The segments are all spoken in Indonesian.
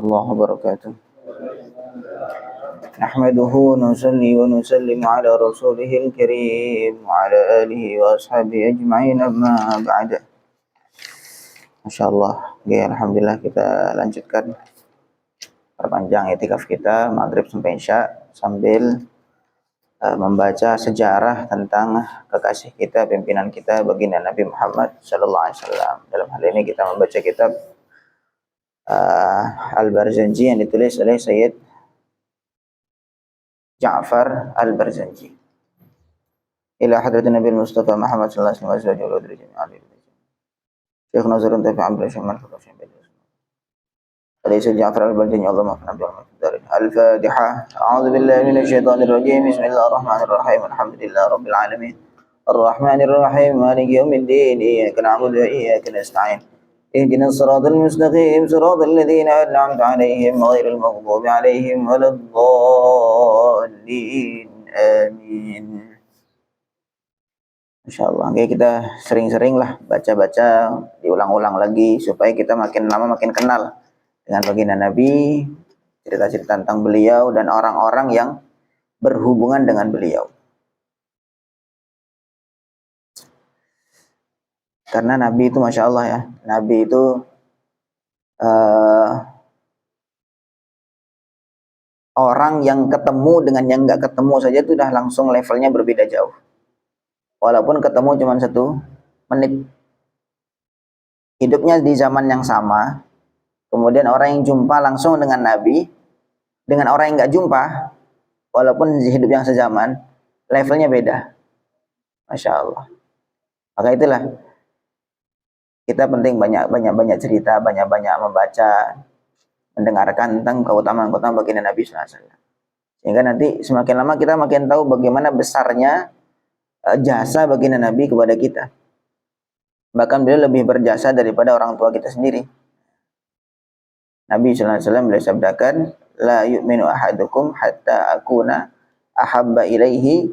الله وبركاته. نحمده ونصلي ونسلم على رسوله الكريم وعلى آله وأصحابه أجمعين أما بعد. Masya Allah. Ya, Alhamdulillah kita lanjutkan perpanjang i'tikaf kita maghrib sampai isya sambil membaca sejarah tentang kekasih kita, pimpinan kita, baginda Nabi Muhammad sallallahu alaihi wasallam. Dalam hal ini kita membaca kitab Al-Barzanji yang ditulis oleh Sayyid Ja'far Al-Barzanji. Ila hadratin Nabi Mustafa Muhammad sallallahu alaihi wasallam. Syekh Nazarun Tafi Abdul Syamar Sayyid Ja'far Al-Barzanji Allah maafkan Al-Fatiha. A'udzu billahi minasy syaithanir rajim. Bismillahirrahmanirrahim. Alhamdulillahi rabbil alamin. Ar-Rahmanir Rahim. Maliki yaumiddin. Iyyaka na'budu wa iyyaka nasta'in. اهدنا الصراط المستقيم صراط الذين أنعمت عليهم غير المغضوب عليهم ولا الضالين آمين. Insyaallah, oke, kita sering-sering lah baca-baca, diulang-ulang lagi supaya kita makin lama makin kenal dengan baginda Nabi, cerita-cerita tentang beliau dan orang-orang yang berhubungan dengan beliau. Karena Nabi itu Masya Allah ya, Nabi itu orang yang ketemu dengan yang nggak ketemu saja itu udah langsung levelnya berbeda jauh. Walaupun ketemu cuma 1 menit. Hidupnya di zaman yang sama, kemudian orang yang jumpa langsung dengan Nabi, dengan orang yang nggak jumpa, walaupun hidup yang sezaman, levelnya beda. Masya Allah. Maka itulah, kita penting banyak cerita, banyak membaca, mendengarkan tentang keutamaan baginda Nabi SAW. Sehingga nanti semakin lama kita makin tahu bagaimana besarnya jasa baginda Nabi kepada kita. Bahkan beliau lebih berjasa daripada orang tua kita sendiri. Nabi SAW beliau sabdakan, la yu'minu ahadukum hatta akuna ahabba ilaihi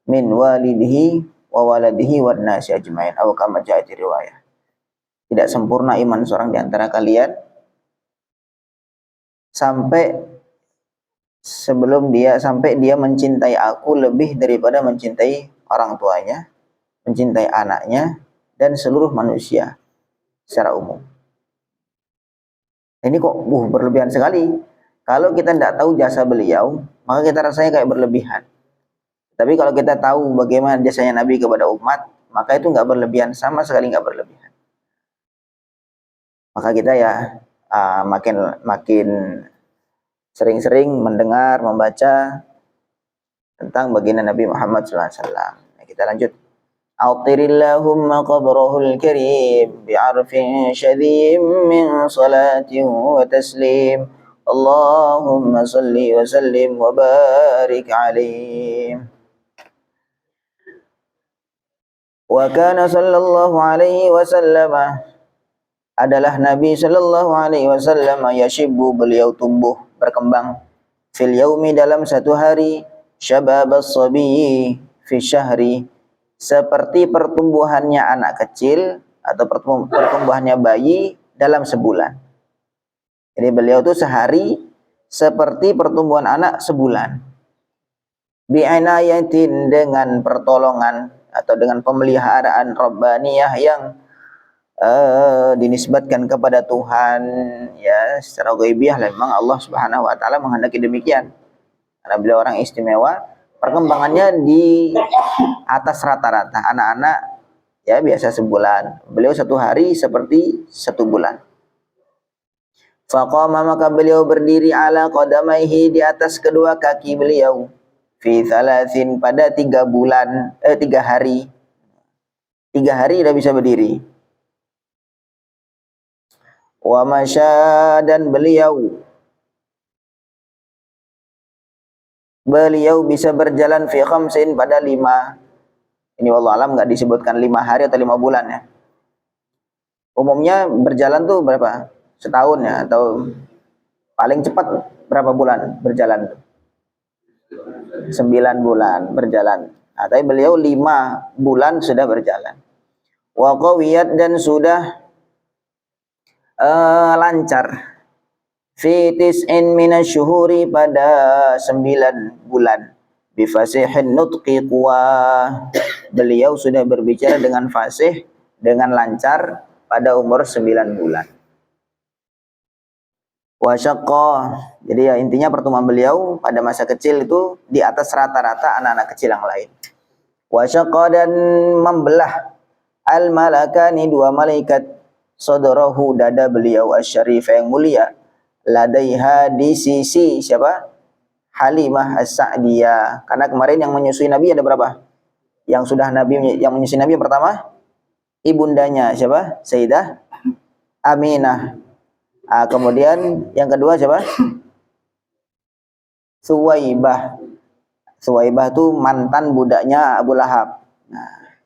min walidihi wa waladihi wan nasi ajmain. Atau kama jaa di riwayah. Tidak sempurna iman seorang di antara kalian sampai dia mencintai aku lebih daripada mencintai orang tuanya, mencintai anaknya dan seluruh manusia secara umum. Ini kok berlebihan sekali. Kalau kita tidak tahu jasa beliau, maka kita rasanya kayak berlebihan. Tapi kalau kita tahu bagaimana jasanya Nabi kepada umat, maka itu nggak berlebihan, sama sekali nggak berlebihan. Maka kita ya makin sering-sering mendengar, membaca tentang baginda Nabi Muhammad SAW. Nah, kita lanjut. Autirillahumma qabrahul karim bi'arfin syadhim min salatin wa taslim. Allahumma salli wa sallim wa barik alaih. Wa kana sallallahu alaihi wasallam, adalah Nabi sallallahu alaihi wasallam, yashibbu, beliau tumbuh berkembang, fil yaumi, dalam satu hari, syababas sabiyyi fi syahri, seperti pertumbuhannya anak kecil atau pertumbuhannya bayi dalam sebulan. Jadi beliau itu sehari seperti pertumbuhan anak sebulan. Bi'inayatin, dengan pertolongan atau dengan pemeliharaan rabbaniyah yang dinisbatkan kepada Tuhan, ya, secara ghaibiyah. Memang Allah Subhanahu wa taala menghendaki demikian. Karena beliau orang istimewa, perkembangannya di atas rata-rata anak-anak ya biasa sebulan. Beliau satu hari seperti 1 bulan. Faqama, maka beliau berdiri, ala qadamaihi, di atas kedua kaki beliau, fi thalathin, pada 3 hari. 3 hari sudah bisa berdiri. Wa masya, dan beliau bisa berjalan fi khamsin, pada 5. Ini wallahu alam enggak disebutkan 5 hari atau 5 bulan ya. Umumnya berjalan tuh berapa? Setahun ya, atau paling cepat berapa bulan berjalan? 9 bulan berjalan. Nah, tapi beliau 5 bulan sudah berjalan. Wa qawiyat, dan sudah lancar, fi tis'in minasyuhuri pada 9 bulan bifasihin nutqi quwa. Beliau sudah berbicara dengan fasih, dengan lancar pada umur 9 bulan. Wa syaqqa, jadi ya intinya pertemuan beliau pada masa kecil itu di atas rata-rata anak-anak kecil yang lain. Wa syaqqa, dan membelah al malakani, 2 malaikat, sadrahu, dada beliau asyarif yang mulia, ladaiha, di sisi siapa? Halimah As-Sa'diyah. Karena kemarin yang menyusui Nabi ada berapa? Yang sudah Nabi, yang menyusui Nabi yang pertama ibundanya siapa? Sayyidah Aminah. Kemudian yang kedua siapa? Suwaibah. Suwaibah itu mantan budaknya Abu Lahab. Nah,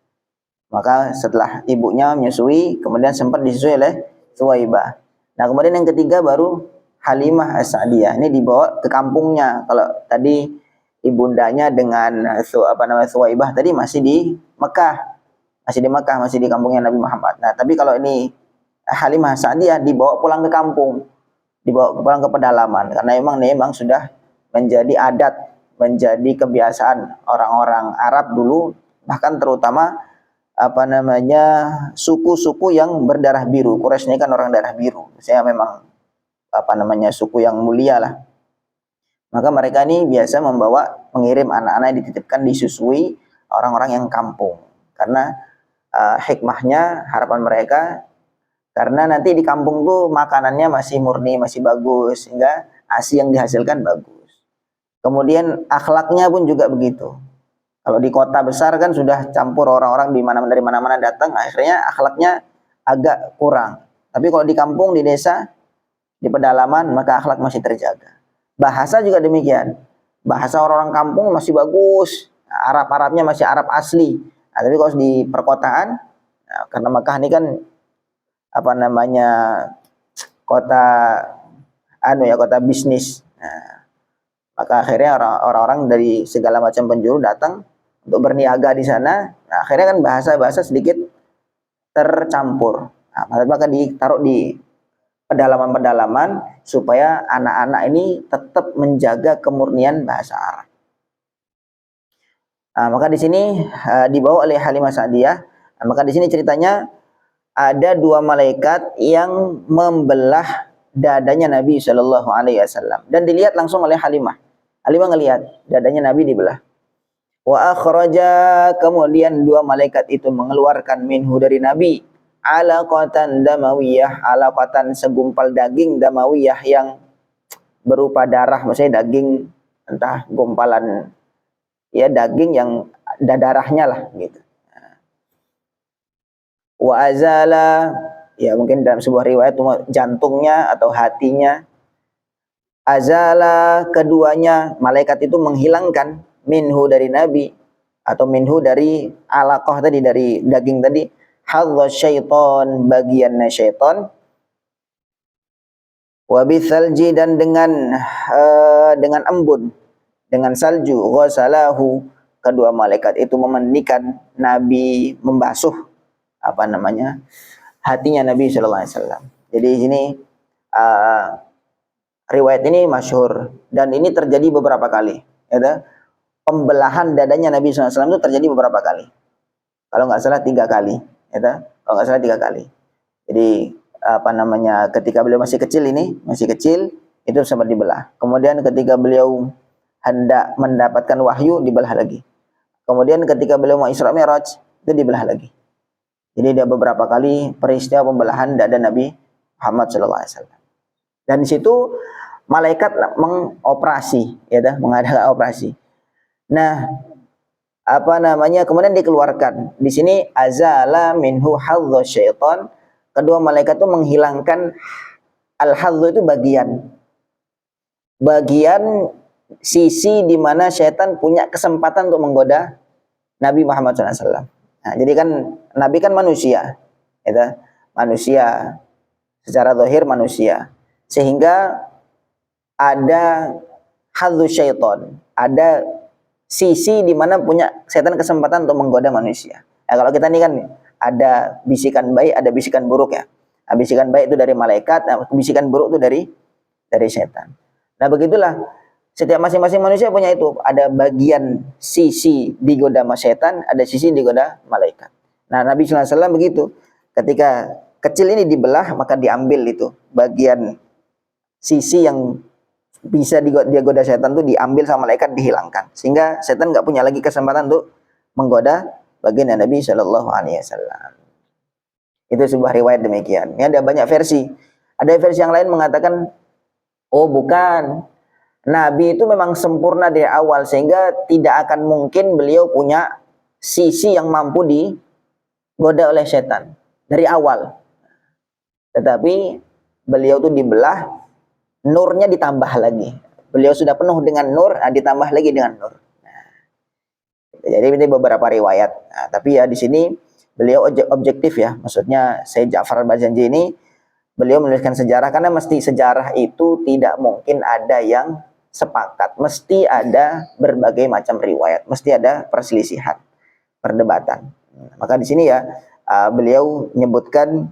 maka setelah ibunya menyusui, kemudian sempat disusui oleh Suwaibah. Nah, kemudian yang ketiga baru Halimah As-Sa'diyah. Ini dibawa ke kampungnya. Kalau tadi ibundanya dengan Suwaibah tadi masih di Mekah. Masih di Mekah, masih di kampungnya Nabi Muhammad. Nah, tapi kalau ini Halimah Sa'diyah dibawa pulang ke kampung, dibawa pulang ke pedalaman, karena memang sudah menjadi adat, menjadi kebiasaan orang-orang Arab dulu, bahkan terutama suku-suku yang berdarah biru. Quraisy ini kan orang darah biru, saya memang suku yang mulia lah. Maka mereka ini biasa mengirim anak-anak yang dititipkan disusui orang-orang yang kampung, karena hikmahnya, harapan mereka, karena nanti di kampung tuh makanannya masih murni, masih bagus, sehingga ASI yang dihasilkan bagus. Kemudian akhlaknya pun juga begitu. Kalau di kota besar kan sudah campur orang-orang dari mana-mana datang, akhirnya akhlaknya agak kurang. Tapi kalau di kampung, di desa, di pedalaman, maka akhlak masih terjaga. Bahasa juga demikian. Bahasa orang-orang kampung masih bagus, Arab-Arabnya masih Arab asli. Nah, tapi kalau di perkotaan, karena Makkah ini kan kota kota bisnis. Nah, maka akhirnya orang-orang dari segala macam penjuru datang untuk berniaga di sana. Nah, akhirnya kan bahasa-bahasa sedikit tercampur. Nah, maka ditaruh di pedalaman-pedalaman supaya anak-anak ini tetap menjaga kemurnian bahasa Arab. Nah, maka di sini dibawa oleh Halimah Sa'diyah. Nah, maka di sini ceritanya ada 2 malaikat yang membelah dadanya Nabi Shallallahu Alaihi Wasallam, dan dilihat langsung oleh Halimah. Halimah ngelihat dadanya Nabi dibelah. Wa akhraja, kemudian 2 malaikat itu mengeluarkan minhu dari Nabi alaqatan damawiyah, alaqatan segumpal daging, damawiyah yang berupa darah, maksudnya daging entah gumpalan ya daging yang ada darahnya lah gitu. Wa azala, ya mungkin dalam sebuah riwayat jantungnya atau hatinya. Azala, keduanya malaikat itu menghilangkan minhu dari Nabi, atau minhu dari alaqah tadi, dari daging tadi, hadza syaiton, bagiannya syaiton. Wa bithalji, dan dengan embun, dengan salju, ghasalahu, kedua malaikat itu memandikan Nabi, membasuh hatinya Nabi Sallallahu Alaihi Wasallam. Jadi ini riwayat ini masyhur, dan ini terjadi beberapa kali. Ya, pembelahan dadanya Nabi Sallallahu Alaihi Wasallam itu terjadi beberapa kali. Kalau nggak salah 3 kali. Ya, kalau nggak salah 3 kali. Jadi ketika beliau masih kecil itu sempat dibelah. Kemudian ketika beliau hendak mendapatkan wahyu, dibelah lagi. Kemudian ketika beliau mau Isra Mi'raj, itu dibelah lagi. Jadi ada beberapa kali peristiwa pembelahan dada Nabi Muhammad SAW. Dan di situ malaikat mengoperasi, mengadakan operasi. Nah, kemudian dikeluarkan. Di sini azala minhu hadza syaitan. Kedua malaikat itu menghilangkan al-hadzu, itu bagian sisi di mana syaitan punya kesempatan untuk menggoda Nabi Muhammad SAW. Nah, jadi kan Nabi kan manusia, manusia secara zahir manusia, sehingga ada hadzu syaitan, ada sisi di mana punya setan kesempatan untuk menggoda manusia. Nah, kalau kita ini kan ada bisikan baik, ada bisikan buruk ya. Nah, bisikan baik itu dari malaikat, nah, bisikan buruk itu dari dari setan. Nah begitulah, setiap masing-masing manusia punya itu, ada bagian sisi digoda sama setan, ada sisi digoda malaikat. Nah Nabi SAW begitu, ketika kecil ini dibelah maka diambil itu bagian sisi yang bisa dia goda setan tuh diambil sama malaikat, dihilangkan, sehingga setan nggak punya lagi kesempatan untuk menggoda baginda Nabi Shallallahu Alaihi Wasallam. Itu sebuah riwayat demikian. Ini ada banyak versi. Ada versi yang lain mengatakan, oh bukan, Nabi itu memang sempurna dari awal sehingga tidak akan mungkin beliau punya sisi yang mampu digoda oleh setan dari awal. Tetapi beliau itu dibelah, nurnya ditambah lagi. Beliau sudah penuh dengan nur, ditambah lagi dengan nur. Nah, jadi ini beberapa riwayat. Nah, tapi ya di sini beliau objektif ya. Maksudnya Syekh Ja'far Al-Bajanji ini beliau menuliskan sejarah karena mesti sejarah itu tidak mungkin ada yang sepakat. Mesti ada berbagai macam riwayat, mesti ada perselisihan, perdebatan. Maka di sini ya beliau menyebutkan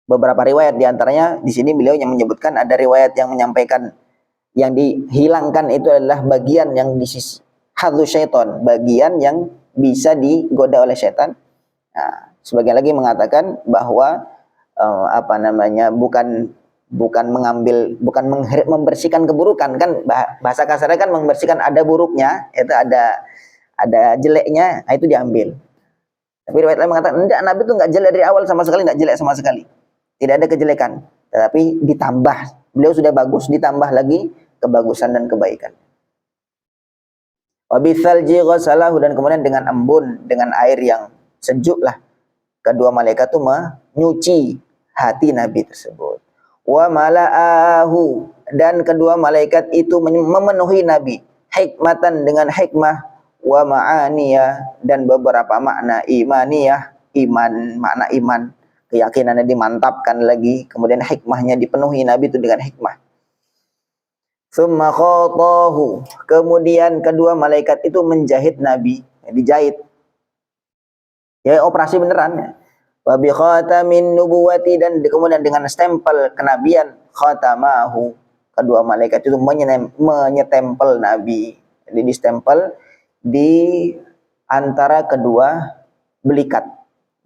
beberapa riwayat, diantaranya di sini beliau yang menyebutkan ada riwayat yang menyampaikan yang dihilangkan itu adalah bagian yang di sisi hadzu syaiton, bagian yang bisa digoda oleh setan. Nah, sebagian lagi mengatakan bahwa bukan membersihkan keburukan, kan bahasa kasarnya kan membersihkan, ada buruknya, itu ada jeleknya, itu diambil. Tapi riwayat lain mengatakan enggak, Nabi itu enggak jelek dari awal sama sekali, enggak jelek sama sekali. Tidak ada kejelekan, tetapi ditambah. Beliau sudah bagus, ditambah lagi kebagusan dan kebaikan. Wa bitsalji ghasalahu, dan kemudian dengan embun, dengan air yang sejuk lah, kedua malaikat itu menyuci hati Nabi tersebut. Wa mala'ahu, dan kedua malaikat itu memenuhi Nabi hikmatan, dengan hikmah, wa ma'aniyah, dan beberapa makna imaniyah, makna iman, keyakinannya dimantapkan lagi, kemudian hikmahnya dipenuhi Nabi itu dengan hikmah. Tsumma khatahu, kemudian kedua malaikat itu menjahit Nabi, dijahit. Ya operasi beneran ya. Wa bi khatamin nubuwati, dan kemudian dengan stempel kenabian, khatamahu, kedua malaikat itu menyetempel Nabi. Jadi distempel di antara kedua belikat.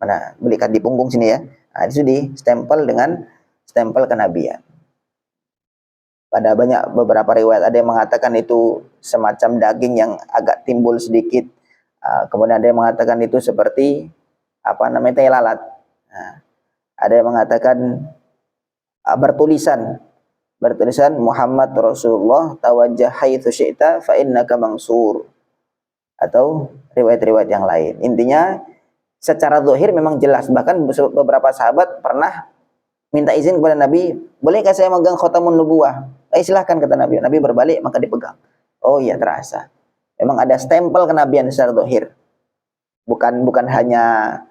Mana belikat di punggung sini ya. Nah, itu distempel dengan stempel kenabian. Pada beberapa riwayat ada yang mengatakan itu semacam daging yang agak timbul sedikit. Kemudian ada yang mengatakan itu seperti tai lalat. Nah, ada yang mengatakan bertulisan Muhammad Rasulullah tawajjah haitsu syi'ta fa innaka mansur, atau riwayat-riwayat yang lain. Intinya secara zahir memang jelas, bahkan beberapa sahabat pernah minta izin kepada Nabi, bolehkah saya megang khatamun nubuwah? Silahkan, kata Nabi. Nabi berbalik maka dipegang. Oh iya, terasa. Memang ada stempel kenabian secara zahir. Bukan hanya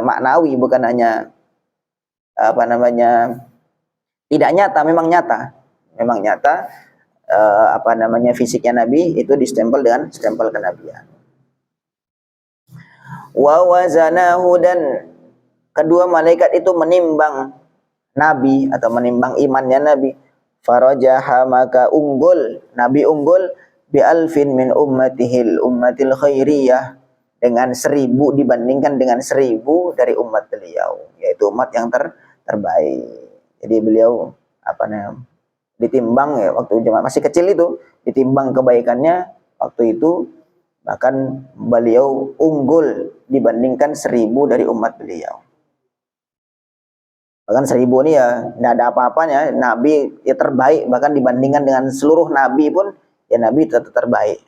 maknawi, bukan hanya tidak nyata, memang nyata. Fisiknya Nabi itu distempel dengan stempel kenabian. Wa wazanahu, dan kedua malaikat itu menimbang Nabi atau menimbang imannya Nabi. Farajaha, maka Nabi unggul bi alfin min ummatil khairiyah, dengan 1000 dibandingkan dengan 1000 dari umat beliau, yaitu umat yang terbaik. Jadi beliau ditimbang ya, waktu masih kecil itu ditimbang kebaikannya waktu itu, bahkan beliau unggul dibandingkan 1000 dari umat beliau. Bahkan 1000 ini ya tidak ada apa-apanya, Nabi ya terbaik, bahkan dibandingkan dengan seluruh Nabi pun ya Nabi tetap terbaik.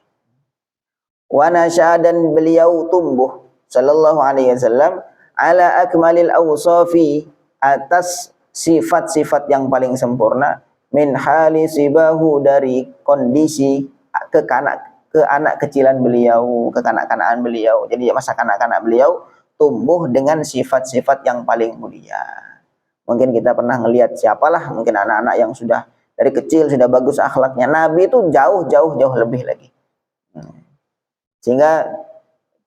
Wa nasya, dan beliau tumbuh sallallahu alaihi wasallam ala akmalil awsafi, atas sifat-sifat yang paling sempurna, min hali sibahu, dari kondisi anak kecilan beliau, kekanak-kanakan beliau. Jadi masa kanak-kanak beliau tumbuh dengan sifat-sifat yang paling mulia. Mungkin kita pernah ngelihat siapalah, mungkin anak-anak yang sudah dari kecil sudah bagus akhlaknya. Nabi itu jauh lebih lagi. Sehingga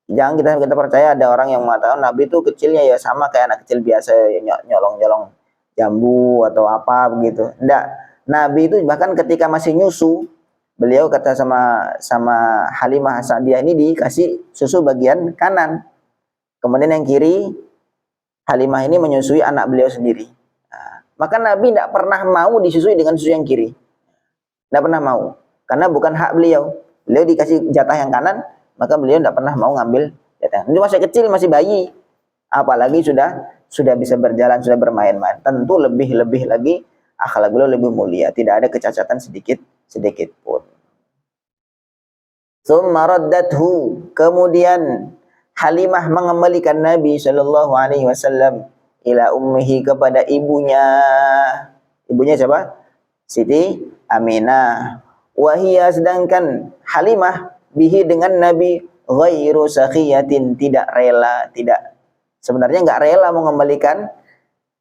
jangan kita percaya ada orang yang mengatakan Nabi itu kecilnya ya sama kayak anak kecil biasa, nyolong-nyolong jambu atau apa begitu. Enggak. Nabi itu bahkan ketika masih nyusu, beliau kata sama Halimah Sa'diyah ini dikasih susu bagian kanan. Kemudian yang kiri Halimah ini menyusui anak beliau sendiri. Nah, maka Nabi tidak pernah mau disusui dengan susu yang kiri. Tidak pernah mau. Karena bukan hak beliau. Beliau dikasih jatah yang kanan, maka beliau tidak pernah mau ngambil jatah. Itu masih kecil, masih bayi. Apalagi sudah bisa berjalan, sudah bermain-main. Tentu lebih lagi akhlak beliau lebih mulia. Tidak ada kecacatan sedikit pun. Tsumma raddathu. Kemudian Halimah mengembalikan Nabi Shallallahu Alaihi Wasallam ila ummihi kepada ibunya. Ibunya siapa? Siti Aminah. Wahia sedangkan Halimah bihi dengan Nabi ghairu sakhiyatin, tidak rela, tidak sebenarnya nggak rela mengembalikan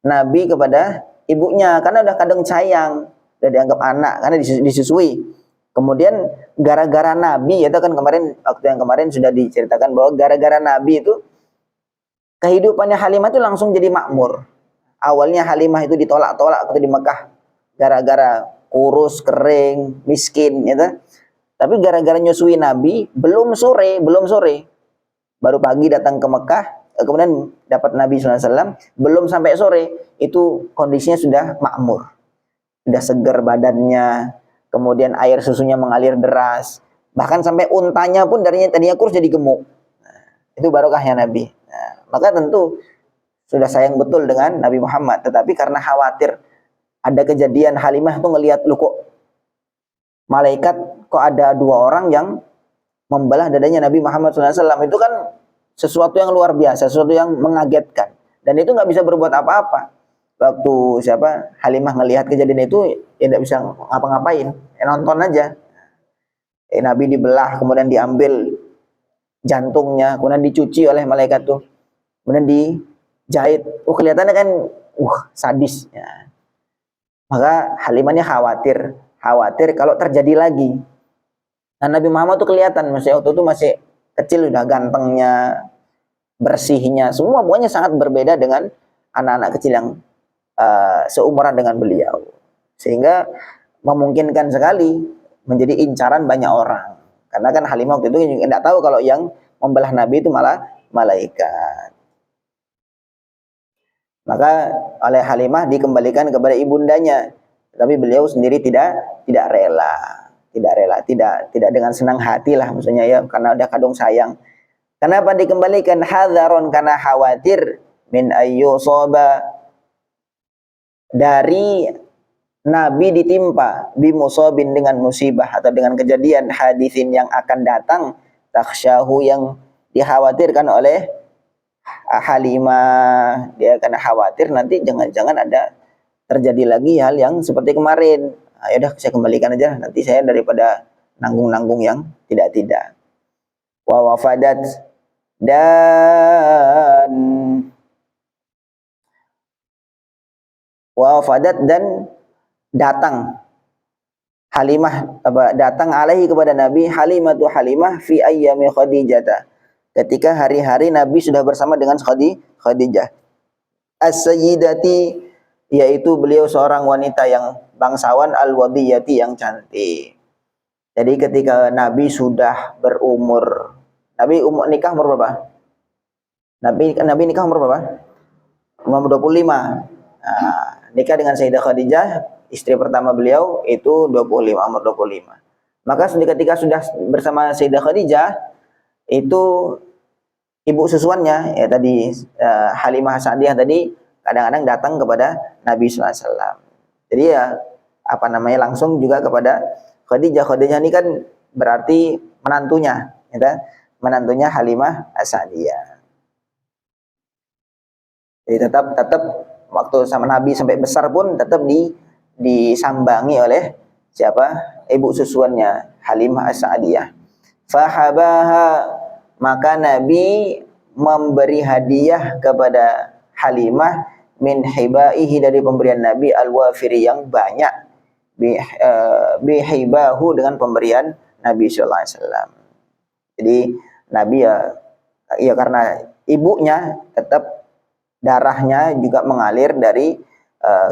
Nabi kepada ibunya karena udah kadang sayang, udah dianggap anak karena disusui. Kemudian gara-gara Nabi, itu kan waktu yang kemarin sudah diceritakan bahwa gara-gara Nabi itu kehidupannya Halimah itu langsung jadi makmur. Awalnya Halimah itu ditolak-tolak waktu di Mekah gara-gara kurus, kering, miskin, gitu. Tapi gara-gara nyusui Nabi, belum sore, baru pagi datang ke Mekah, kemudian dapat Nabi SAW, belum sampai sore, itu kondisinya sudah makmur. Sudah segar badannya, kemudian air susunya mengalir deras, bahkan sampai untanya pun tadinya kurus jadi gemuk. Nah, itu barokahnya Nabi. Nah, maka tentu sudah sayang betul dengan Nabi Muhammad, tetapi karena khawatir ada kejadian Halimah tuh ngelihat, lu kok malaikat, kok ada dua orang yang membelah dadanya Nabi Muhammad SAW, itu kan sesuatu yang luar biasa, sesuatu yang mengagetkan, dan itu nggak bisa berbuat apa-apa. Waktu Halimah ngelihat kejadian itu, ya nggak bisa ngapa-ngapain, ya nonton aja. Nabi dibelah, kemudian diambil jantungnya, kemudian dicuci oleh malaikat tuh, kemudian dijahit. Kelihatannya kan, sadis. Ya. Maka Halimahnya khawatir kalau terjadi lagi. Nah, Nabi Muhammad tuh kelihatan waktu itu masih kecil, udah gantengnya, bersihnya, semua pokoknya sangat berbeda dengan anak-anak kecil yang seumuran dengan beliau, sehingga memungkinkan sekali menjadi incaran banyak orang. Karena kan Halimah waktu itu tidak tahu kalau yang membelah Nabi itu malah malaikat. Maka oleh Halimah dikembalikan kepada ibundanya, tapi beliau sendiri tidak rela, tidak dengan senang hati lah maksudnya ya, karena udah kadung sayang. Kenapa dikembalikan? Hadzaron, karena khawatir, min ayyusaba, dari Nabi ditimpa bimusabin dengan musibah atau dengan kejadian hadisin yang akan datang, takhsyahu yang dikhawatirkan oleh Halimah. Dia karena khawatir nanti jangan-jangan ada terjadi lagi hal yang seperti kemarin. Ya udah saya kembalikan aja, nanti saya daripada nanggung-nanggung yang tidak. Wa wafadat, dan datang Halimah, datang alaihi kepada Nabi Halimah fi ayyami Khadijah, ketika hari-hari Nabi sudah bersama dengan Khadijah as-sayyidati, yaitu beliau seorang wanita yang bangsawan, al-wadiyati, yang cantik. Jadi ketika Nabi sudah berumur, Nabi nikah umur berapa? Nabi nikah umur berapa? Umur 25. Nah, nikah dengan Sayyidah Khadijah, istri pertama beliau itu 25, umur 25. Maka ketika sudah bersama Sayyidah Khadijah, itu ibu susuannya ya tadi, Halimah Sa'diyah tadi, kadang-kadang datang kepada Nabi SAW. Jadi ya langsung juga kepada Khadijah. Khadijah ini kan berarti menantunya, ya, menantunya Halimah Sa'diyah. Jadi tetap waktu sama Nabi sampai besar pun tetap disambangi oleh siapa? Ibu susuannya, Halimah Sa'diyah. Fahabaha, maka Nabi memberi hadiah kepada Halimah min hibaihi, dari pemberian Nabi al-wafiri, yang banyak, bihibahu, dengan pemberian Nabi sallallahu alaihi wasallam. Jadi Nabi ya karena ibunya tetap darahnya juga mengalir dari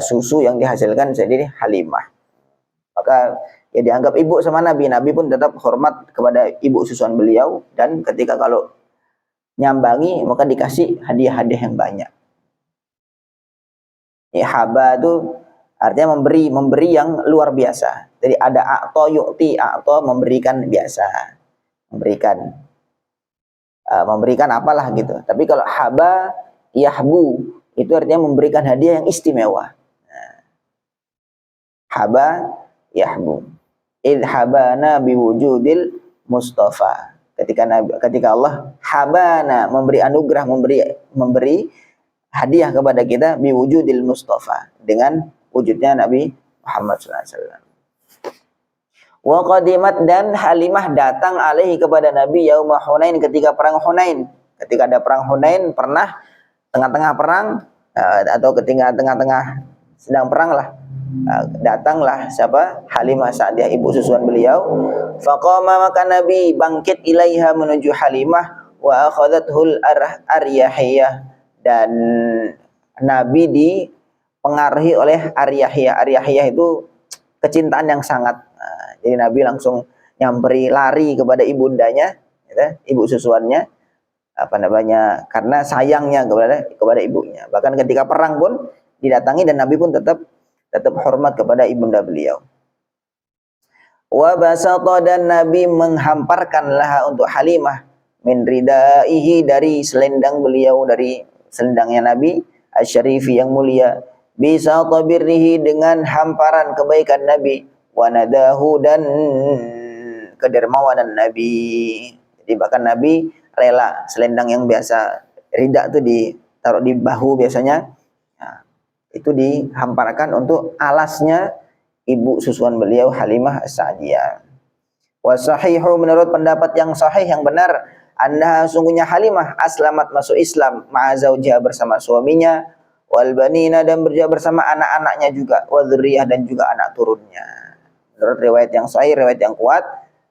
susu yang dihasilkan dari Halimah. Maka ya dianggap ibu sama Nabi. Nabi pun tetap hormat kepada ibu susuan beliau, dan ketika kalau nyambangi maka dikasih hadiah-hadiah yang banyak. Ya, haba itu artinya memberi yang luar biasa. Jadi ada a'to yu'ti, a'to memberikan biasa, memberikan apalah gitu. Tapi kalau haba yahbu itu artinya memberikan hadiah yang istimewa. Haba yahbu. Idhabana biwujudil Mustafa. Ketika Allah habana memberi anugerah, memberi hadiah kepada kita biwujudil Mustafa, dengan wujudnya Nabi Muhammad SAW. Wa qadimat, dan Halimah datang alaihi kepada Nabi yauma Hunain, ketika perang Hunain. Ketika ada perang Hunain, pernah tengah-tengah perang atau ketika tengah-tengah sedang perang lah, datanglah siapa? Halimah Sa'diyah, ibu susuan beliau. Faqama, maka Nabi bangkit ilaiha menuju Halimah, wa akhadathul aryahiyah, dan Nabi dipengaruhi oleh aryahiyah. Aryahiyah itu kecintaan yang sangat. Jadi Nabi langsung nyamperi, lari kepada ibundanya, gitu, ibu susuannya, karena sayangnya kepada ibunya. Bahkan ketika perang pun didatangi, dan Nabi pun tetap hormat kepada ibunda beliau. Wa basata, dan Nabi menghamparkan laha untuk Halimah min ridaihi, dari selendang beliau, dari selendangnya Nabi asyarifi yang mulia, bisa tabirrihi, dengan hamparan kebaikan Nabi, wa nadahu, dan kedermawanan Nabi. Jadi bahkan Nabi rela selendang yang biasa rida itu ditaruh di bahu biasanya, itu dihamparkan untuk alasnya ibu susuan beliau Halimah As-Sa'diyah. Wa sahihu, menurut pendapat yang sahih yang benar, annaha, sungguhnya Halimah aslamat, masuk Islam, ma'a zaujiha, bersama suaminya, wal banina, dan bersama anak-anaknya juga, wa dzurriyyah, dan juga anak turunnya. Menurut riwayat yang sahih, riwayat yang kuat,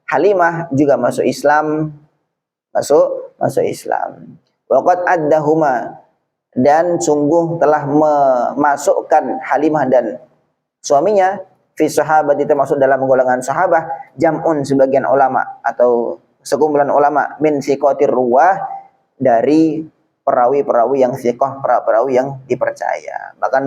Halimah juga masuk Islam, masuk Islam. Wa qad addahuma, dan sungguh telah memasukkan Halimah dan suaminya fi sahabati, termasuk dalam golongan sahabah, jam'un, sebagian ulama atau sekumpulan ulama, min siqatir ruwah, dari perawi-perawi yang siqah, perawi yang dipercaya. Bahkan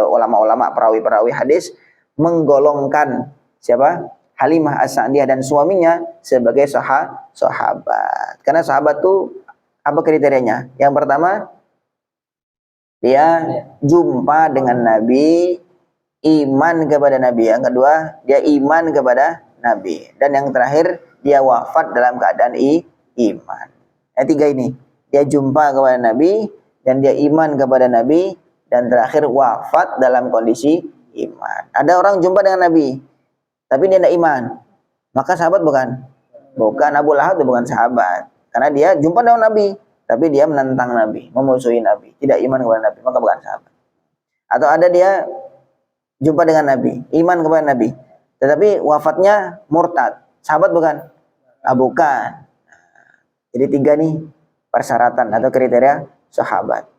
ulama-ulama perawi-perawi hadis menggolongkan siapa? Halimah As-Sa'diyah dan suaminya sebagai sahabat. Karena sahabat itu apa kriterianya? Yang pertama, dia jumpa dengan Nabi, iman kepada Nabi. Yang kedua, dia iman kepada Nabi. Dan yang terakhir, dia wafat dalam keadaan iman. Tiga ini. Dia jumpa kepada Nabi, dan dia iman kepada Nabi, dan terakhir wafat dalam kondisi iman. Ada orang jumpa dengan Nabi, tapi dia tidak iman, maka sahabat bukan? Bukan. Abu Lahab itu bukan sahabat, karena dia jumpa dengan Nabi, tapi dia menentang Nabi, memusuhi Nabi, tidak iman kepada Nabi, maka bukan sahabat. Atau ada dia jumpa dengan Nabi, iman kepada Nabi, tetapi wafatnya murtad, sahabat bukan? Bukan. Jadi tiga nih persyaratan atau kriteria sahabat.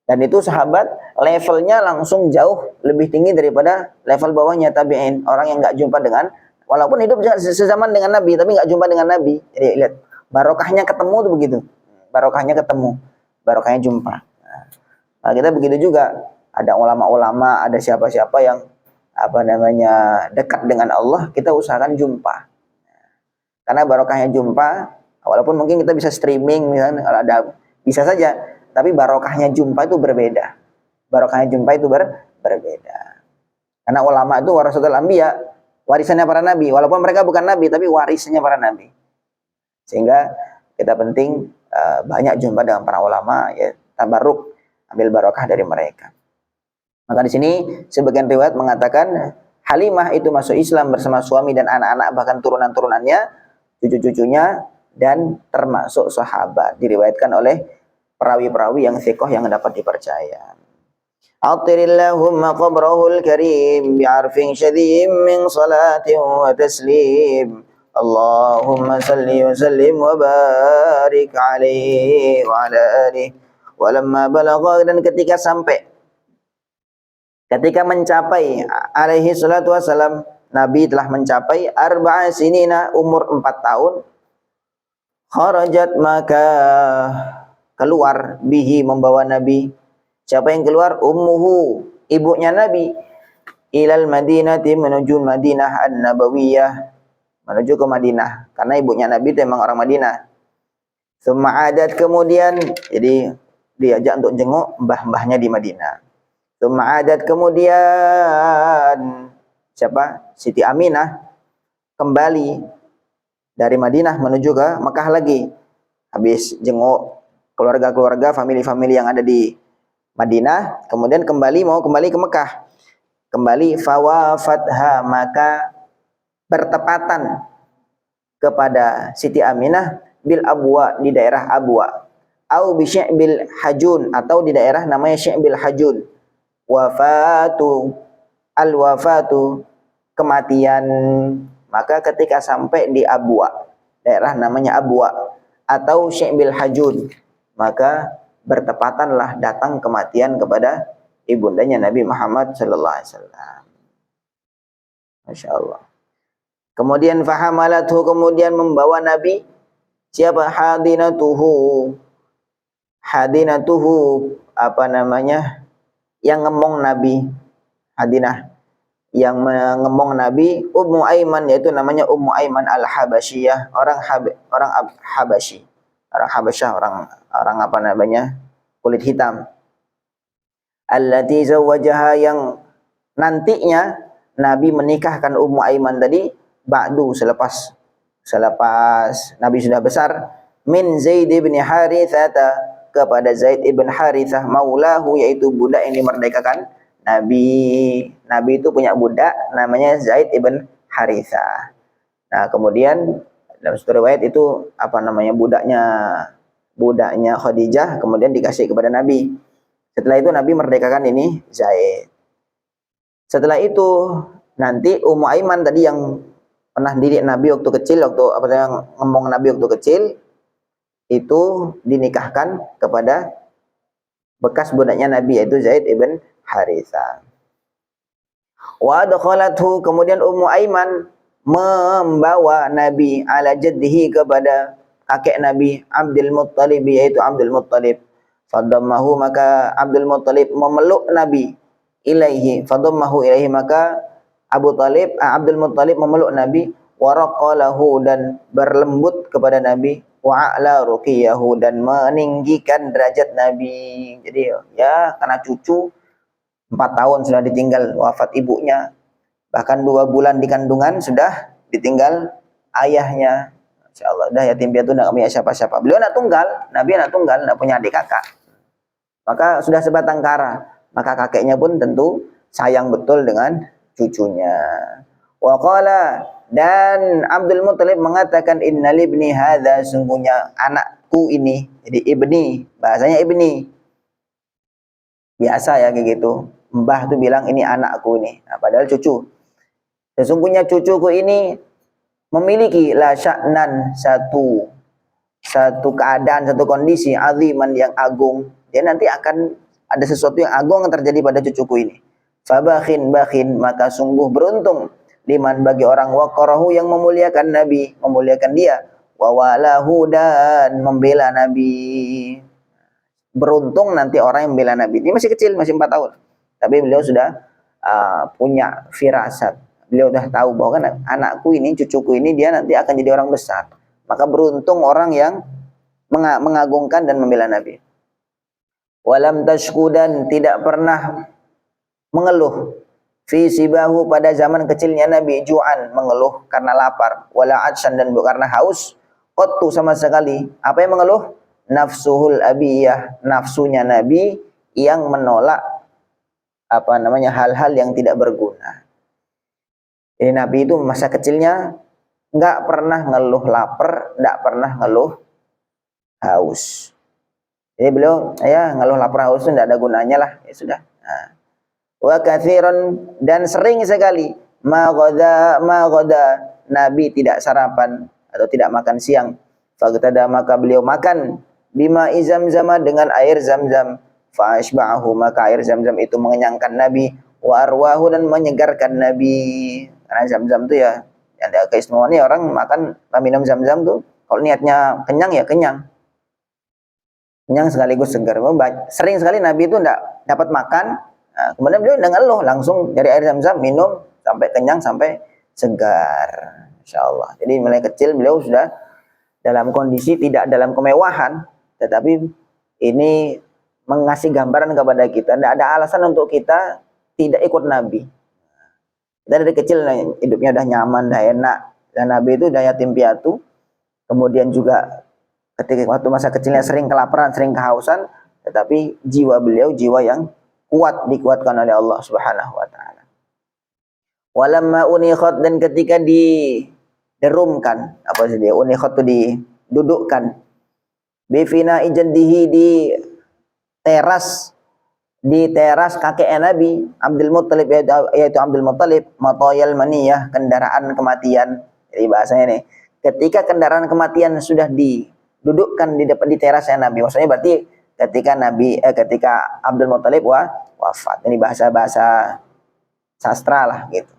Dan itu sahabat levelnya langsung jauh lebih tinggi daripada level bawahnya tabi'in, orang yang nggak jumpa dengan, walaupun hidup sezaman dengan Nabi, tapi nggak jumpa dengan Nabi. Jadi lihat, barokahnya ketemu tuh begitu. Barokahnya ketemu, barokahnya jumpa. Nah, kita begitu juga, ada ulama-ulama, ada siapa-siapa yang dekat dengan Allah, kita usahakan jumpa. Karena barokahnya jumpa, walaupun mungkin kita bisa streaming misalnya, kalau ada bisa saja, tapi barokahnya jumpa itu berbeda. Barokahnya jumpa itu berbeda. Karena ulama itu warasatul anbiya, warisannya para nabi, walaupun mereka bukan nabi, tapi warisannya para nabi. Sehingga kita penting banyak jumpa dengan para ulama, ya tabarruk, ambil barokah dari mereka. Maka di sini sebagian riwayat mengatakan Halimah itu masuk Islam bersama suami dan anak-anak, bahkan turunan-turunannya, cucu-cucunya, dan termasuk sahabat. Diriwayatkan oleh perawi-perawi yang thiqah yang dapat dipercaya. Atirillahumma qabrahul karim bi'arfin syadhim min salatin wa taslim. Allahumma salli wa sallim wa barik alaihi wa ala alihi. Walamma balagha, dan ketika sampai Ketika mencapai alaihi salatu wassalam, Nabi telah mencapai arba'a sinina, umur 4 tahun. Kharajat, maka keluar, bihi, membawa Nabi. Siapa yang keluar? Ummuhu, ibunya Nabi. Ilal Madinati, menuju Madinah An-Nabawiyah, menuju ke Madinah. Karena ibunya Nabi itu memang orang Madinah. Summa adat, kemudian, jadi diajak untuk jenguk mbah-mbahnya di Madinah. Summa adat, kemudian siapa? Siti Aminah kembali dari Madinah menuju ke Mekah lagi. Habis jenguk keluarga-keluarga, famili-famili yang ada di Madinah, kemudian mau kembali ke Mekah. Kembali, fawafatha, maka bertepatan kepada Siti Aminah bil Abwa, di daerah Abwa, au bi Syi'bil Hajun, atau di daerah namanya Syi'bil Hajun. Wafatu, kematian. Maka ketika sampai di Abwa, daerah namanya Abwa atau Syi'bil Hajun, maka bertepatanlah datang kematian kepada ibundanya Nabi Muhammad sallallahu alaihi wasallam. Masya Allah. Kemudian fahamalathu, kemudian membawa Nabi siapa? Hadinatuhu, apa namanya, yang ngemong Nabi. Hadinah, yang mengemong Nabi, Ummu Aiman, yaitu namanya Ummu Aiman al-Habasyiyah, orang Habasyi, orang Habasyah, orang apa namanya, kulit hitam. Allati zawwajaha, yang nantinya Nabi menikahkan Ummu Aiman tadi, ba'du, selepas Nabi sudah besar, min Zaid bin Harithah, kepada Zaid ibn Harithah, maulahu, yaitu budak yang dimerdekakan Nabi. Nabi itu punya budak namanya Zaid ibn Harithah. Nah, kemudian dalam satu riwayat itu apa namanya, budaknya Khadijah kemudian dikasih kepada Nabi. Setelah itu Nabi merdekakan ini Zaid. Setelah itu nanti Ummu Aiman tadi yang pernah didik Nabi waktu kecil, yang ngomong Nabi waktu kecil, itu dinikahkan kepada bekas budaknya Nabi, yaitu Zaid ibn Harithah. Wa adkhalathu, kemudian Ummu Aiman membawa Nabi ala jaddihi, kepada kakek Nabi Abdul Muttalib, yaitu Abdul Muttalib. Fadammahu, maka Abdul Muttalib memeluk Nabi, ilaihi, fadammahu ilaihi, maka Abdul Muttalib memeluk Nabi, waraqalahu, dan berlembut kepada Nabi, wa'ala ruqiyahu, dan meninggikan derajat Nabi. Jadi ya, karena cucu 4 tahun sudah ditinggal wafat ibunya, bahkan 2 bulan di kandungan sudah ditinggal ayahnya. Insyaallah dah yatim piatu, enggak punya siapa-siapa. Beliau anak tunggal, Nabi anak tunggal, enggak punya adik kakak. Maka sudah sebatang kara, maka kakeknya pun tentu sayang betul dengan cucunya. Wa qala, dan Abdul Muttalib mengatakan, innal ibni hadza, sungguhnya anakku ini. Jadi ibni, bahasanya ibni. Biasa ya kayak gitu. Mbah tuh bilang ini anakku ini. Nah, padahal cucu. Sesungguhnya cucuku ini memiliki la sya'nan, satu keadaan, satu kondisi aziman, yang agung. Dia nanti akan ada sesuatu yang agung yang terjadi pada cucuku ini. Fabakhin, maka sungguh beruntung, liman, bagi orang, waqarahu, yang memuliakan Nabi, memuliakan dia, wa walahu, dan membela Nabi. Beruntung nanti orang yang membela Nabi. Dia masih kecil, masih 4 tahun. Tapi beliau sudah punya firasat. Beliau sudah tahu bahwa kan anakku ini, cucuku ini, dia nanti akan jadi orang besar. Maka beruntung orang yang mengagungkan dan membela Nabi. Walam tashku, dan tidak pernah mengeluh, fi sibahu, pada zaman kecilnya Nabi, ju'an, mengeluh karena lapar, wala atshan, dan karena haus, qattu, sama sekali. Apa yang mengeluh? Nafsuhul abiyah, nafsunya Nabi yang menolak apa namanya, hal-hal yang tidak berguna. Jadi Nabi itu masa kecilnya enggak pernah ngeluh lapar, enggak pernah ngeluh haus. Jadi beliau ya ngeluh lapar haus itu enggak ada gunanya lah, ya sudah. Nah. Wa katsiran, dan sering sekali, ma ghada, Nabi tidak sarapan atau tidak makan siang. Faqtada, maka beliau makan, bima izamzama, dengan air Zamzam. Fa asba'ahu, maka air Zamzam itu mengenyangkan Nabi. wa arwahu dan menyegarkan Nabi. Karena Zam-Zam itu ya ada keistimewaannya, orang makan minum Zam-Zam tuh kalau niatnya kenyang ya kenyang. Kenyang sekaligus segar. Sering sekali Nabi itu enggak dapat makan, nah, kemudian beliau enggak ngeluh, langsung dari air Zam-Zam minum sampai kenyang sampai segar. Insyaallah. Jadi mulai kecil beliau sudah dalam kondisi tidak dalam kemewahan, tetapi ini mengasih gambaran kepada kita, tidak ada alasan untuk kita tidak ikut Nabi. Kita dari kecil hidupnya udah nyaman, udah enak, dan Nabi itu udah yatim piatu, kemudian juga ketika waktu masa kecilnya sering kelaparan, sering kehausan, tetapi jiwa beliau jiwa yang kuat, dikuatkan oleh Allah Subhanahu wa taala. Walamma unikhat, dan ketika diderumkan, apa sih dia? Unikhat itu didudukkan. Bifina ijadihi, teras kakek Nabi Abdul Muttalib, yaitu Abdul Muttalib, matayal maniyah, kendaraan kematian. Jadi bahasanya nih, ketika kendaraan kematian sudah didudukkan di terasnya Nabi, maksudnya berarti ketika Abdul Muttalib wafat. Ini bahasa sastra lah gitu.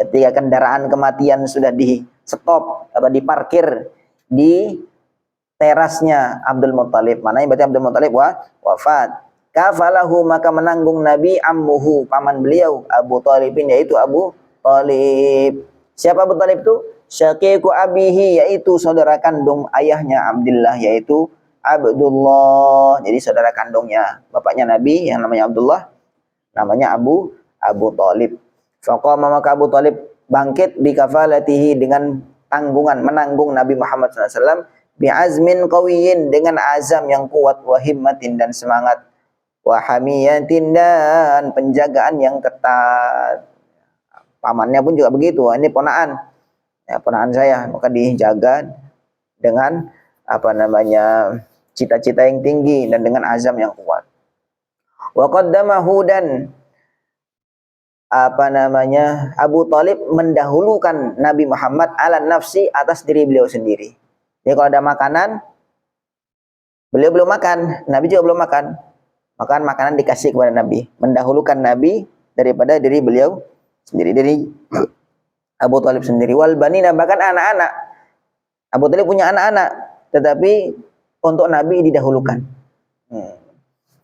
Ketika kendaraan kematian sudah di stop atau diparkir di terasnya Abdul Muttalib, maknanya berarti Abdul Muttalib wafat. Kafalahu, maka menanggung Nabi ammuhu, paman beliau, Abu Thalibin, yaitu Abu Thalib. Siapa Abu Thalib itu? Syaqiqu abihi, yaitu saudara kandung ayahnya Abdullah, yaitu Abdullah. Jadi saudara kandungnya bapaknya Nabi yang namanya Abdullah, namanya Abu Thalib. Faqama, maka Abu Thalib bangkit bi kafalatihi, dengan tanggungan menanggung Nabi Muhammad SAW, bi'azmin qawiyin, dengan azam yang kuat, wa himmatin, dan semangat, wa hamiyatin, dan penjagaan yang ketat. Pamannya pun juga begitu, ini ponaan, ya, ponaan saya, maka dijaga dengan cita-cita yang tinggi dan dengan azam yang kuat. Wa qaddamahu, dan Abu Thalib mendahulukan Nabi Muhammad ala nafsi, atas diri beliau sendiri. Jadi kalau ada makanan, beliau belum makan, Nabi juga belum makan, maka makanan dikasih kepada Nabi, mendahulukan Nabi daripada diri beliau sendiri, dari Abu Thalib sendiri. Wal banina, bahkan anak-anak. Abu Thalib punya anak-anak, tetapi untuk Nabi didahulukan.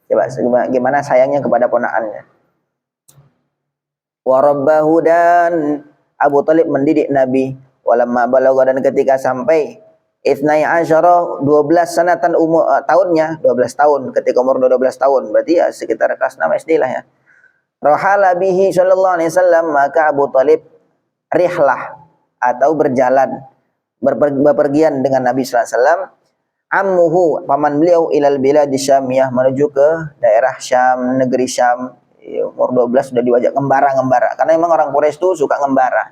Coba gimana sayangnya kepada ponakannya. Warabbahu, dan Abu Thalib mendidik Nabi. Walamma balagha, dan ketika sampai Ithnai asyara, 12 sanatan tahunnya, 12 tahun, ketika umur 12 tahun, berarti ya sekitar kelas 6 SD lah ya. Rahala bihi sallallahu alaihi wasallam, maka Abu Thalib rihlah atau berjalan, bepergian dengan Nabi sallallahu alaihi wasallam, ammuhu, paman beliau, ilal bilad Syamiyah, menuju ke daerah Syam, negeri Syam. Umur 12 sudah diwajak ngembara, karena memang orang Quraisy itu suka ngembara.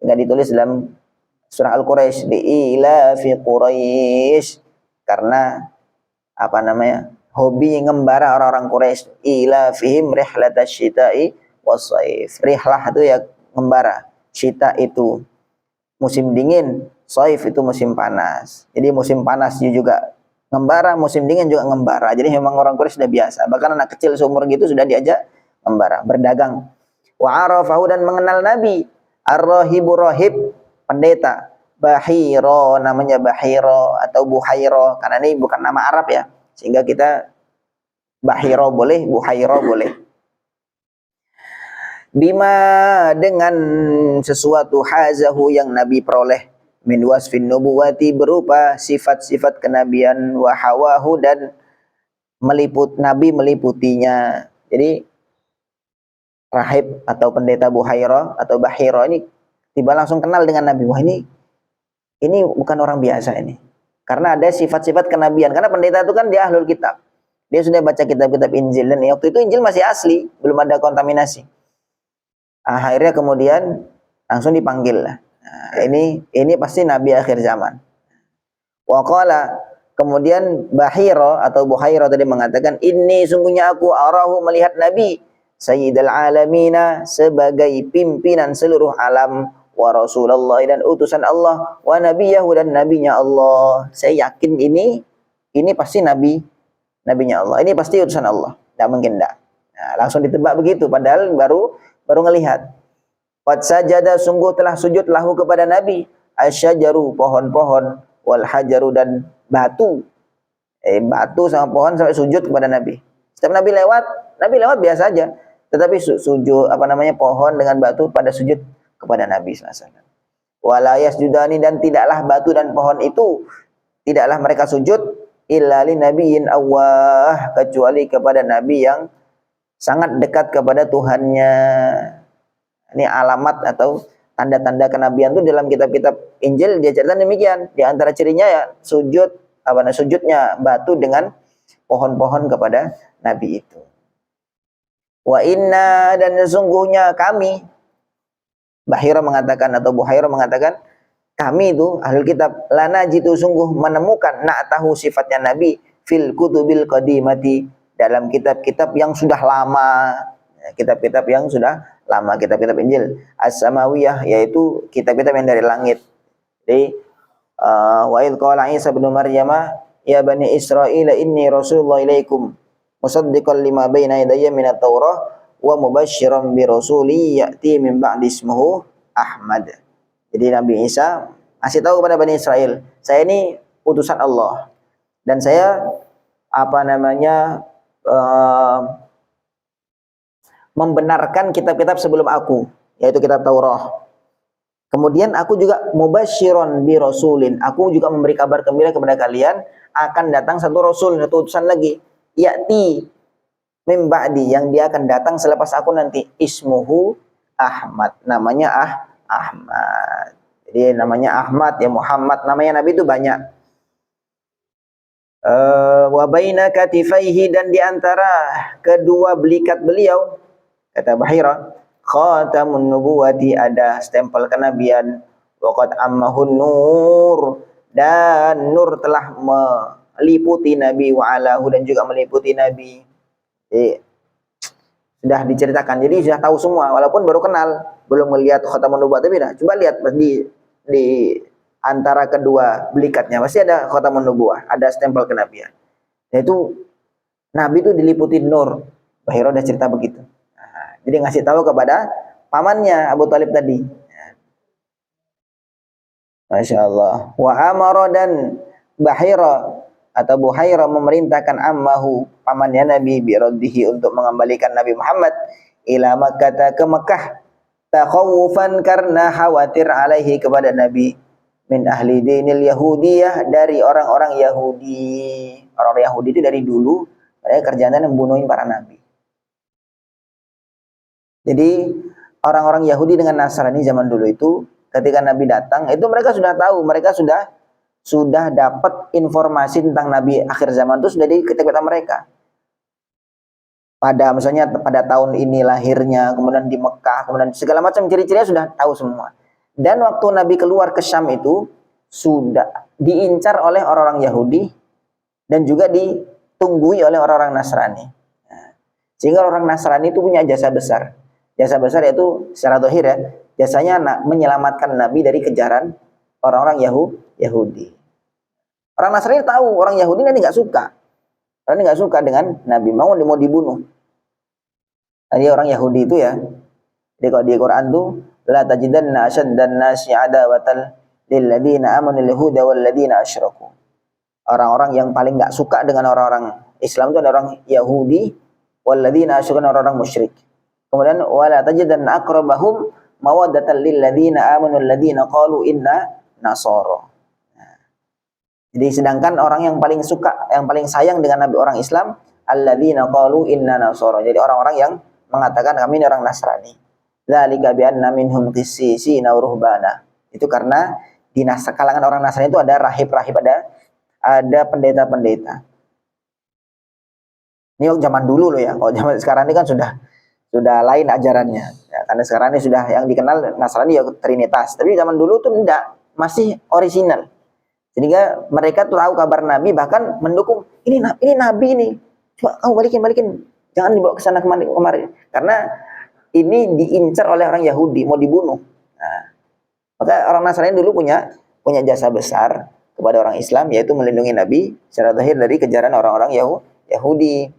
Enggak ditulis dalam surah Al-Quraisy, ila fi Quraisy, karena hobi ngembara orang-orang Quraisy. Ila fihim rihlatash syita'i was-shaif. Rihlah itu ya ngembara, syita itu musim dingin, shaif itu musim panas. Jadi musim panas juga ngembara, musim dingin juga ngembara. Jadi memang orang Quraisy sudah biasa. Bahkan anak kecil seumur gitu sudah diajak ngembara, berdagang. Wa arafahu, dan mengenal Nabi ar-rahibu, rahib, pendeta. Bahiro, namanya Bahiro atau Buhairo, karena ini bukan nama Arab ya, sehingga kita Bahiro boleh, Buhairo boleh. Bima, dengan sesuatu hazahu yang Nabi peroleh, min wasfin nubuwati, berupa sifat-sifat kenabian, wa hawahu, dan Nabi meliputinya. Jadi rahib atau pendeta Buhairo atau Bahiro ini tiba langsung kenal dengan Nabi. Wah, ini bukan orang biasa ini, karena ada sifat-sifat kenabian. Karena pendeta itu kan dia ahlul kitab, dia sudah baca kitab-kitab Injil, dan waktu itu Injil masih asli, belum ada kontaminasi. Akhirnya kemudian langsung dipanggil lah. Nah, ini pasti Nabi akhir zaman. Waqala, kemudian Bahiro atau Buhairo tadi mengatakan, ini sungguhnya aku arahu, melihat Nabi Sayyidul Alamina, sebagai pimpinan seluruh alam, wa Rasulullah, dan utusan Allah, wa Nabiyahu, dan nabinya Allah. Saya yakin ini pasti nabinya Allah, ini pasti utusan Allah, tidak mungkin tidak. Nah, langsung ditebak begitu, padahal baru ngelihat. Qad sajada, sungguh telah sujud lahu kepada Nabi asyajaru, pohon-pohon, wal hajaru, dan batu. Batu sama pohon sampai sujud kepada Nabi. Setiap Nabi lewat biasa aja. Tetapi sujud pohon dengan batu pada sujud kepada Nabi SAW. Wala yasjudani, dan tidaklah batu dan pohon itu, tidaklah mereka sujud illa li nabiyyin awwah, kecuali kepada nabi yang sangat dekat kepada Tuhannya. Ini alamat atau tanda-tanda kenabian itu dalam kitab-kitab Injil dia cerita demikian. Di antara cirinya ya sujudnya batu dengan pohon-pohon kepada Nabi itu. Wa inna, dan sesungguhnya kami, Buhairah mengatakan kami itu ahlul kitab, lana jitu, sungguh menemukan na'tahu, sifatnya Nabi, fil kutubil qadimati, dalam kitab-kitab yang sudah lama, kitab-kitab Injil as-samawiyah, yaitu kitab-kitab yang dari langit. Jadi wa idh qala Isa bin Maryam ya bani Israil inni rasulullah ilaikum musaddiqan lima baina yadayya minat taurah wa mubasysyiran bi rasuli ya'ti min ba'di ismuhu Ahmad. Jadi Nabi Isa kasih tahu kepada Bani Israel, saya ini utusan Allah dan saya membenarkan kitab-kitab sebelum aku, yaitu kitab Taurat. Kemudian aku juga mubasysyiran bi rasulin, aku juga memberi kabar gembira kepada kalian akan datang satu rasul, satu utusan lagi, ya'ti min ba'di, yang dia akan datang selepas aku nanti, ismuhu Ahmad, namanya Ahmad. Jadi namanya Ahmad, ya Muhammad, namanya Nabi itu banyak. Wa baina katifaihi, dan di antara kedua belikat beliau, kata Buhairah, khatamun nubuwati, ada stempel kenabian, waqad ammahun nur, dan nur telah meliputi Nabi, wa alahu, dan juga meliputi Nabi. Jadi, sudah diceritakan, jadi sudah tahu semua, walaupun baru kenal, belum melihat khatamun nubuwah, tapi dah coba lihat di antara kedua belikatnya pasti ada khatamun nubuwah, ada stempel kenabian. Yaitu Nabi itu diliputi nur. Buhairah udah cerita begitu. Nah, jadi ngasih tahu kepada pamannya Abu Thalib tadi. Masya Allah. Wa amara, dan Buhairah memerintahkan ammahu, pamannya Nabi, biraddihi, untuk mengembalikan Nabi Muhammad ila Makkah, ke Mekah, takhawufan, karena khawatir, alaihi, kepada Nabi, min ahli dinil yahudiyah, dari orang-orang Yahudi. Orang Yahudi itu dari dulu mereka kerjanya membunuhin para nabi. Jadi orang-orang Yahudi dengan Nasrani zaman dulu itu, ketika Nabi datang itu mereka sudah tahu, mereka sudah dapat informasi tentang Nabi akhir zaman itu sudah di kitab-kitab mereka. Misalnya pada tahun ini lahirnya, kemudian di Mekah, kemudian segala macam ciri-cirinya sudah tahu semua. Dan waktu Nabi keluar ke Syam itu sudah diincar oleh orang-orang Yahudi dan juga ditunggui oleh orang-orang Nasrani. Sehingga orang Nasrani itu punya jasa besar. Jasa besar yaitu secara zahir ya, jasanya menyelamatkan Nabi dari kejaran orang-orang Yahudi. Orang Nasrani tahu orang Yahudi ini nggak suka. Orang nggak suka dengan Nabi, mau dibunuh. Jadi orang Yahudi itu ya, jadi kalau di Quran tuh, la tajidanna asyaddan nasi adawatan lil ladina amanu al-yahuda wal ladina asyraku. Orang-orang yang paling enggak suka dengan orang-orang Islam itu adalah orang Yahudi, wal ladina asyraku, orang-orang musyrik. Kemudian wala tajidanna aqrabahum mawaddatan lil ladina amanu alladina qalu inna nasara. Jadi sedangkan orang yang paling suka, yang paling sayang dengan Nabi orang Islam, alladzina qalu inna nasara. Jadi orang-orang yang mengatakan kami ini orang Nasrani. Dzalika bi anna minhum qissisina wa ruhbana. Itu karena di kalangan orang Nasrani itu ada rahib-rahib, ada pendeta-pendeta. Ini zaman dulu loh ya. Kalau zaman sekarang ini kan sudah lain ajarannya. Ya, karena sekarang ini sudah yang dikenal Nasrani ya Trinitas. Tapi zaman dulu tuh enggak, masih orisinal. Sehingga mereka tuh tahu kabar Nabi, bahkan mendukung ini Nabi ini. Coba kamu balikin. Jangan dibawa ke sana kemari. Karena ini diincar oleh orang Yahudi, mau dibunuh. Nah, maka orang Nasrani dulu punya jasa besar kepada orang Islam, yaitu melindungi Nabi secara zahir dari kejaran orang-orang Yahudi.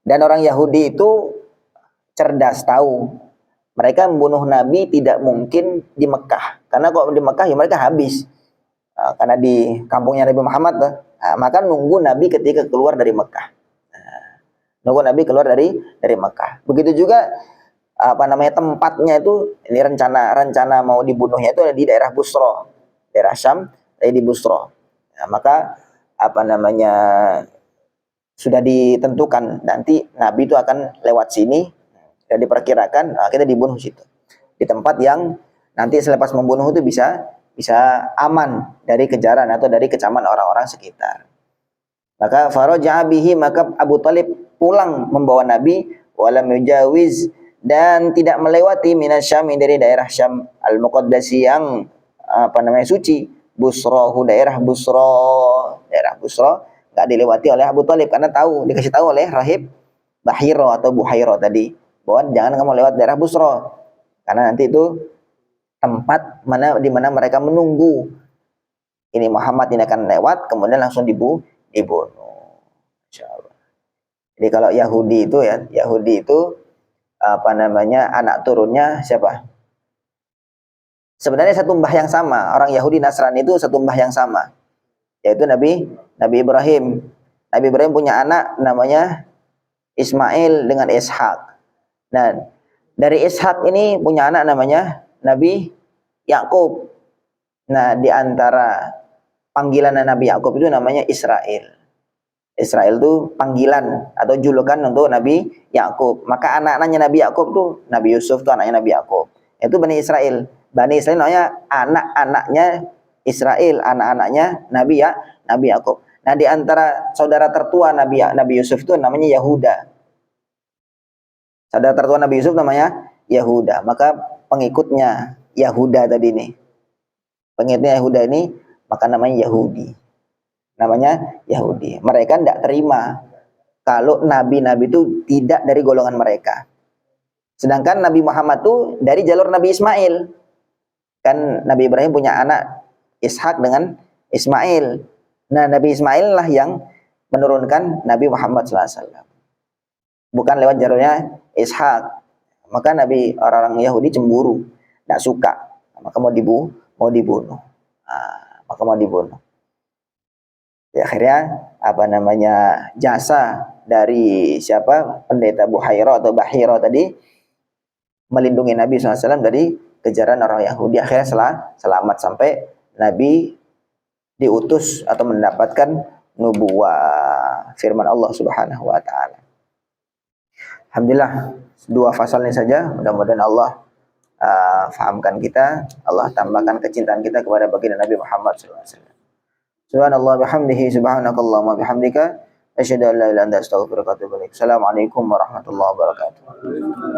Dan orang Yahudi itu cerdas, tahu mereka membunuh Nabi tidak mungkin di Mekah, karena kalau di Mekah ya mereka habis. Karena di kampungnya Nabi Muhammad maka nunggu Nabi ketika keluar dari Mekah. Nunggu Nabi keluar dari Mekah. Begitu juga tempatnya itu, ini rencana mau dibunuhnya itu ada di daerah Busra, daerah Syam, di Busra. Maka sudah ditentukan nanti Nabi itu akan lewat sini, dan diperkirakan kita dibunuh situ, di tempat yang nanti selepas membunuh itu bisa aman dari kejaran atau dari kecaman orang-orang sekitar. Maka faraja'a bihi, maka Abu Thalib pulang membawa Nabi, walam yujawiz, dan tidak melewati minasyam, dari daerah Syam, al-muqaddasi, yang suci, Busrahu, daerah Busra nggak dilewati oleh Abu Thalib, karena dikasih tahu oleh rahib Bahiro atau Buhairo tadi bahwa jangan kamu lewat daerah Busra, karena nanti itu tempat di mana mereka menunggu ini Muhammad ini akan lewat, kemudian langsung dibunuh. Insyaallah. Jadi kalau Yahudi itu anak turunnya siapa? Sebenarnya satu mbah yang sama. Orang Yahudi Nasrani itu satu mbah yang sama, yaitu Nabi Ibrahim. Nabi Ibrahim punya anak namanya Ismail dengan Ishak. Nah, dari Ishak ini punya anak namanya Nabi Yakub. Nah, di antara panggilan Nabi Yakub itu namanya Israel. Israel itu panggilan atau julukan untuk Nabi Yakub. Maka anak-anaknya Nabi Yakub tuh, Nabi Yusuf tuh anaknya Nabi Yakub. Itu Bani Israel. Bani Israel namanya anak-anaknya Israel, anak-anaknya Nabi Yakub. Nah, di antara saudara tertua Nabi Yusuf itu namanya Yahuda. Saudara tertua Nabi Yusuf namanya Yahuda. Maka pengikutnya Yahuda tadi nih. Pengikutnya Yahuda ini maka namanya Yahudi. Mereka tidak terima kalau nabi-nabi itu tidak dari golongan mereka. Sedangkan Nabi Muhammad itu dari jalur Nabi Ismail. Kan Nabi Ibrahim punya anak Ishak dengan Ismail. Nah, Nabi Ismail lah yang menurunkan Nabi Muhammad SAW. Bukan lewat jalurnya Ishak. Maka orang Yahudi cemburu, tidak suka. Maka mau dibunuh. Ya, akhirnya jasa dari pendeta Buhairo atau Bahiro tadi melindungi Nabi SAW dari kejaran orang Yahudi. Akhirnya selamat sampai Nabi diutus atau mendapatkan nubuwah, firman Allah Subhanahu wa taala. Alhamdulillah, 2 pasal ini saja. Mudah-mudahan Allah fahamkan kita, Allah tambahkan kecintaan kita kepada baginda Nabi Muhammad SAW. Subhanallah bihamdihi, subhanakallahumma bihamdika, asyhadu an la ilaha illa anta, astaghfiruka wa atubu ilaik. Assalamualaikum warahmatullahi wabarakatuh.